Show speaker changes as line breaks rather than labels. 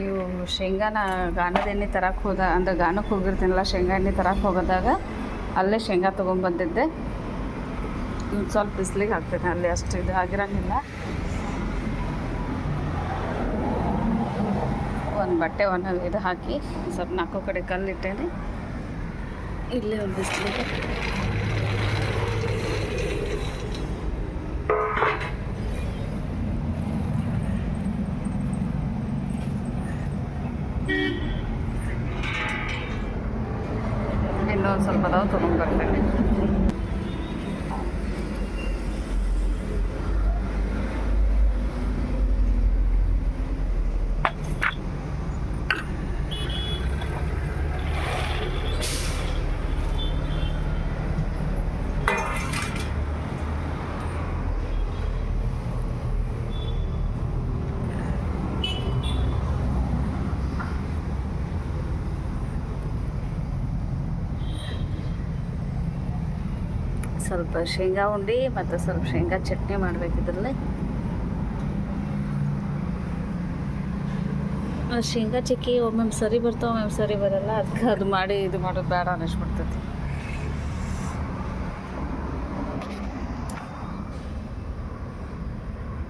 ಇವು ಶೇಂಗಾನ ಗಾಣದ ಎಣ್ಣೆ ತರಕ್ಕೆ ಹೋದ ಅಂದರೆ ಗಾಣಕ್ಕೆ ಹೋಗಿರ್ತೀನಲ್ಲ ಶೇಂಗಾ ಎಣ್ಣೆ ತರಕ್ಕೆ ಹೋಗೋದಾಗ ಅಲ್ಲೇ ಶೇಂಗಾ ತೊಗೊಂಬಂದಿದ್ದೆ. ಸ್ವಲ್ಪ ಬಿಸಿಲಿಗೆ ಹಾಕ್ತೇನೆ, ಅಲ್ಲಿ ಅಷ್ಟು ಇದು ಆಗಿರೋಂಗಿಲ್ಲ. ಒಂದು ಬಟ್ಟೆ ಇದು ಹಾಕಿ ಸ್ವಲ್ಪ ನಾಲ್ಕು ಕಡೆ ಕಲ್ಲಿಟ್ಟೇನೆ, ಇಲ್ಲೇ ಒಂದು ಬಿಸಿಲಿಗೆ ಇನ್ನೊಂದು ಸ್ವಲ್ಪ ಅದಾವ ತೊಗೊಂಡ್ಬರ್ತೇನೆ. ಸ್ವಲ್ಪ ಶೇಂಗಾ ಉಂಡೆ ಮತ್ತು ಸ್ವಲ್ಪ ಶೇಂಗಾ ಚಟ್ನಿ ಮಾಡಬೇಕಿದ್ರಲ್ಲೇ. ಶೇಂಗಾ ಚಕ್ಕಿ ಒಮ್ಮೊಮ್ಮೆ ಸರಿ ಬರ್ತಾವೆ, ಒಮ್ಮೊಮ್ಮೆ ಸರಿ ಬರೋಲ್ಲ. ಅದಕ್ಕೆ ಅದು ಮಾಡಿ ಇದು ಮಾಡೋದು ಬೇಡ ಅನ್ನಿಸ್ಬಿಡ್ತೈತಿ.